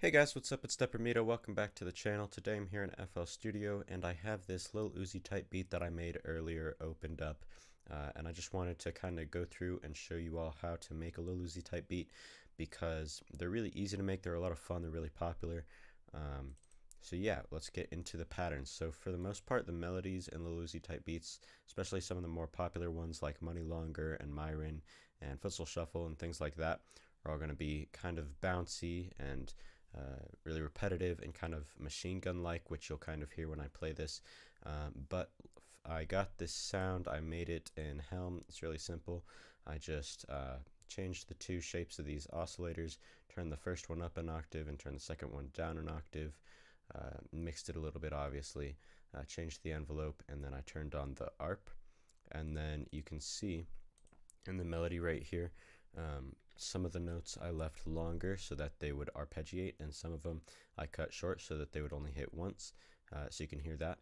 Hey guys, what's up? It's Deprimido. Welcome back to the channel. Today I'm here in FL Studio and I have this Lil Uzi type beat that I made earlier opened up. And I just wanted to kind of go through and show you all how to make a Lil Uzi type beat because they're really easy to make. They're a lot of fun. They're really popular. So yeah, let's get into the patterns. So for the most part, the melodies in Lil Uzi type beats, especially some of the more popular ones like Money Longer and Myron and Futsal Shuffle and things like that, are all going to be kind of bouncy and really repetitive and kind of machine gun like, which you'll kind of hear when I play this. But I got this sound, I made it in Helm. It's really simple. I just changed the two shapes of these oscillators, turned the first one up an octave and turned the second one down an octave, mixed it a little bit obviously, changed the envelope, and then I turned on the ARP. And then you can see in the melody right here, some of the notes I left longer so that they would arpeggiate, and some of them I cut short so that they would only hit once. So you can hear that.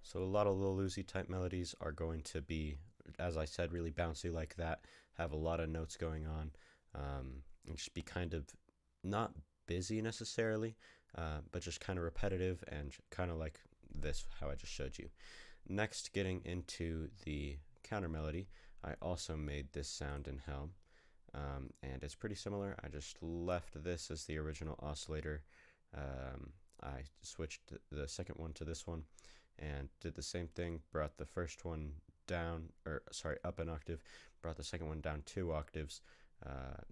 So a lot of Lil Uzi type melodies are going to be, as I said, really bouncy like that, have a lot of notes going on, and just be kind of not busy necessarily, but just kind of repetitive and kind of like this, how I just showed you. Next, getting into the counter melody, I also made this sound in Helm, and it's pretty similar. I just left this as the original oscillator. I switched the second one to this one and did the same thing, brought the first one down, or sorry, up an octave, brought the second one down 2 octaves,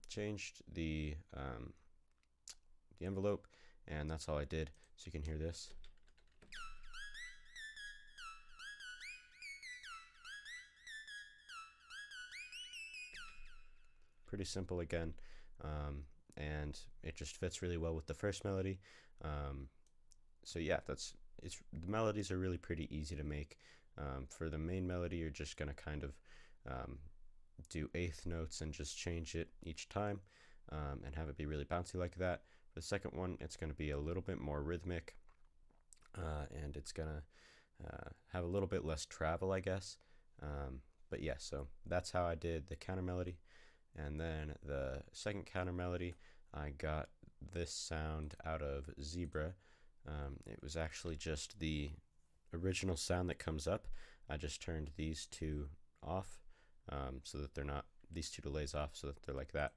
changed the envelope, and that's all I did. So you can hear this. Pretty simple again, and it just fits really well with the first melody. So yeah, the melodies are really pretty easy to make. For the main melody, you're just gonna kind of do eighth notes and just change it each time, and have it be really bouncy like that. For the second one, it's gonna be a little bit more rhythmic, and it's gonna have a little bit less travel, I guess. But yeah, so that's how I did the counter melody. And then the second counter melody, I got this sound out of Zebra. It was actually just the original sound that comes up. I just turned these two off, so that they're not, these two delays off, so that they're like that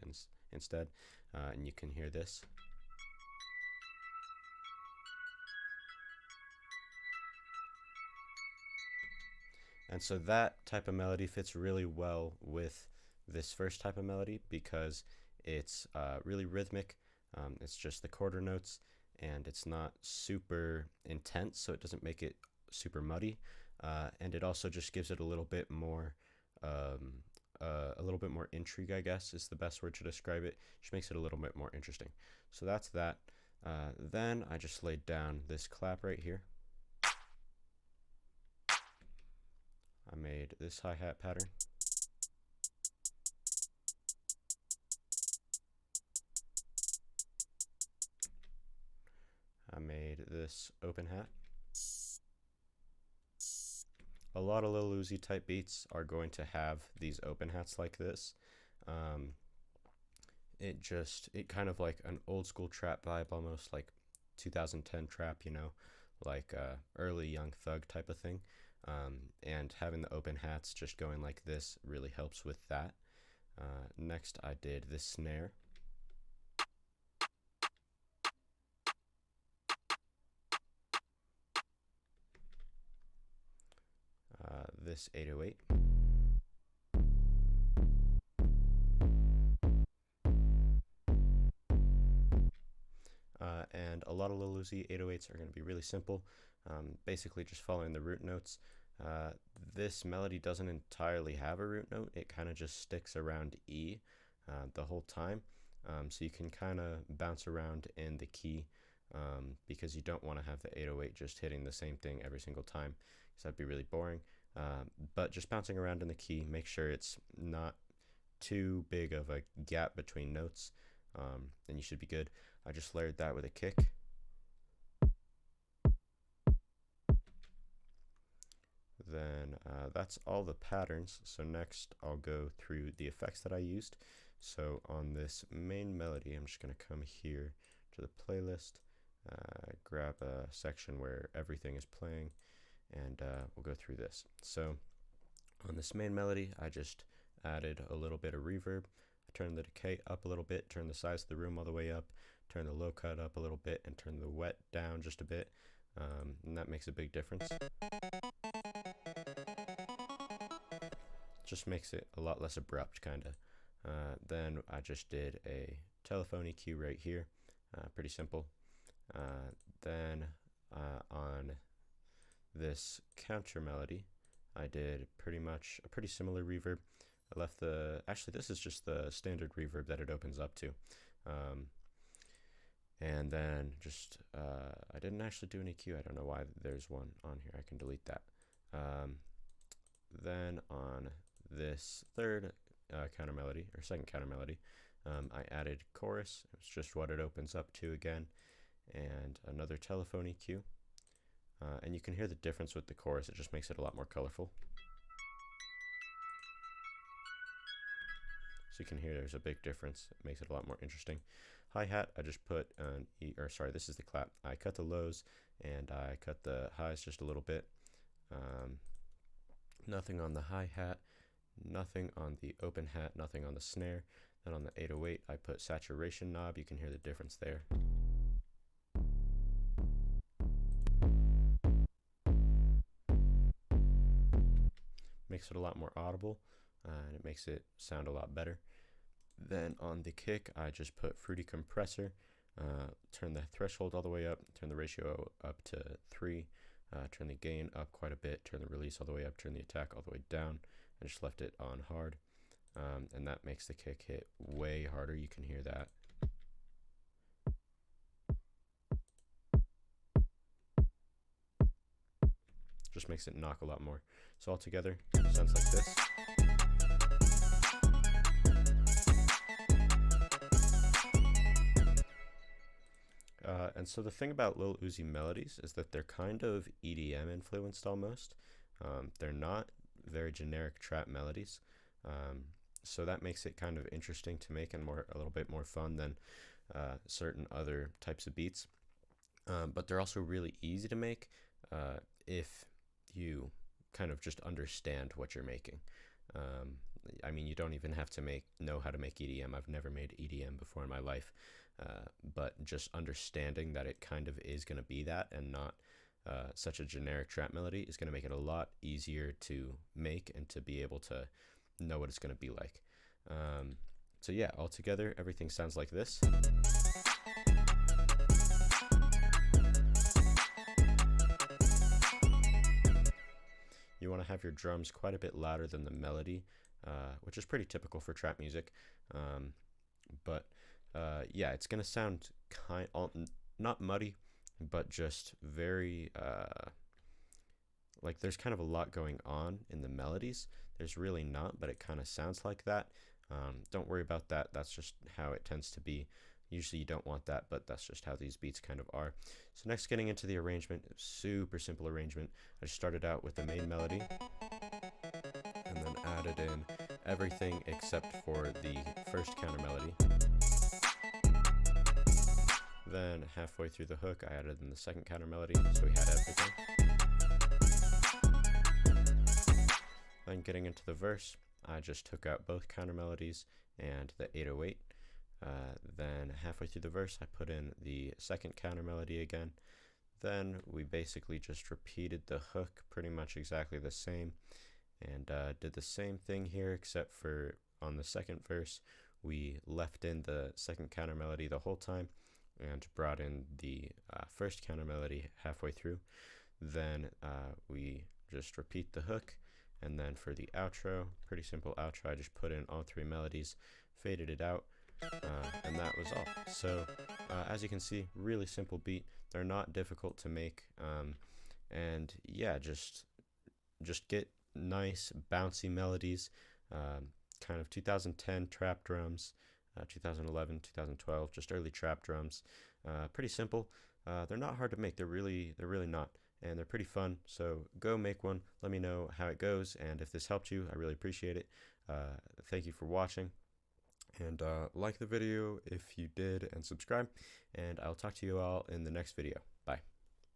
instead. And you can hear this. And so that type of melody fits really well with this first type of melody because it's really rhythmic. It's just the quarter notes, and it's not super intense, so it doesn't make it super muddy. And it also just gives it um, a little bit more intrigue, I guess is the best word to describe it. Just makes it a little bit more interesting. So that's that. Then I just laid down this clap right here. I made this hi-hat pattern. I made this open hat. A lot of Lil Uzi type beats are going to have these open hats like this. Um, it kind of like an old school trap vibe, almost like 2010 trap, like early Young Thug type of thing. And having the open hats just going like this really helps with that. Next, I did this snare. This 808. And a lot of Lil Uzi 808s are going to be really simple, basically just following the root notes. This melody doesn't entirely have a root note, it kind of just sticks around E the whole time, so you can kind of bounce around in the key, because you don't want to have the 808 just hitting the same thing every single time, because that'd be really boring. But just bouncing around in the key, make sure it's not too big of a gap between notes, and you should be good. I just layered that with a kick. then that's all the patterns. So next I'll go through the effects that I used. So on this main melody, I'm just going to come here to the playlist, grab a section where everything is playing, and we'll go through this. So on this main melody, I just added a little bit of reverb. I turned the decay up a little bit, turned the size of the room all the way up, turned the low cut up a little bit, and turned the wet down just a bit, and that makes a big difference. Just makes it a lot less abrupt, kind of. Then I just did a telephone EQ right here, pretty simple. Then on this counter melody, I did pretty much a pretty similar reverb. I left actually this is just the standard reverb that it opens up to. And then just, I didn't actually do an EQ. I don't know why there's one on here. I can delete that. Then on this third counter melody, or second counter melody, I added chorus. It's just what it opens up to again, and another telephone EQ. And you can hear the difference with the chorus. It just makes it a lot more colorful. So you can hear there's a big difference. It makes it a lot more interesting. Hi-hat, I just put an this is the clap. I cut the lows and I cut the highs just a little bit. Nothing on the hi-hat, nothing on the open hat, nothing on the snare. Then on the 808, I put saturation knob. You can hear the difference there. Makes it a lot more audible, and it makes it sound a lot better. Then on the kick, I just put fruity compressor, turn the threshold all the way up, turn the ratio up to 3, turn the gain up quite a bit, turn the release all the way up, turn the attack all the way down. I just left it on hard, and that makes the kick hit way harder. You can hear that. Just makes it knock a lot more. So all together, it sounds like this. And so the thing about Lil Uzi melodies is that they're kind of EDM influenced almost. They're not very generic trap melodies. So that makes it kind of interesting to make and a little bit more fun than certain other types of beats. But they're also really easy to make if you kind of just understand what you're making. I mean, you don't even have to know how to make EDM. I've never made EDM before in my life, but just understanding that it kind of is going to be that and not such a generic trap melody is going to make it a lot easier to make and to be able to know what it's going to be like. So yeah, altogether, everything sounds like this. You want to have your drums quite a bit louder than the melody, which is pretty typical for trap music. But yeah, it's going to sound not muddy, but just very, like there's kind of a lot going on in the melodies. There's really not, but it kind of sounds like that. Don't worry about that. That's just how it tends to be. Usually you don't want that, but that's just how these beats kind of are. So next, getting into the arrangement, super simple arrangement. I just started out with the main melody and then added in everything except for the first counter melody. Then halfway through the hook, I added in the second counter melody, so we had everything. Then getting into the verse, I just took out both counter melodies and the 808. Then halfway through the verse, I put in the second counter melody again. Then we basically just repeated the hook pretty much exactly the same, and did the same thing here, except for on the second verse, we left in the second counter melody the whole time and brought in the first counter melody halfway through. Then we just repeat the hook, and then for the outro, pretty simple outro, I just put in all three melodies, faded it out, and that was all. So as you can see, really simple beat. They're not difficult to make, and yeah, just get nice bouncy melodies, kind of 2010 trap drums, 2011, 2012, just early trap drums. Pretty simple. They're not hard to make. They're really not. and they're pretty fun. So go make one. Let me know how it goes, and if this helped you, I really appreciate it. Thank you for watching, and like the video if you did, and subscribe, and I'll talk to you all in the next video.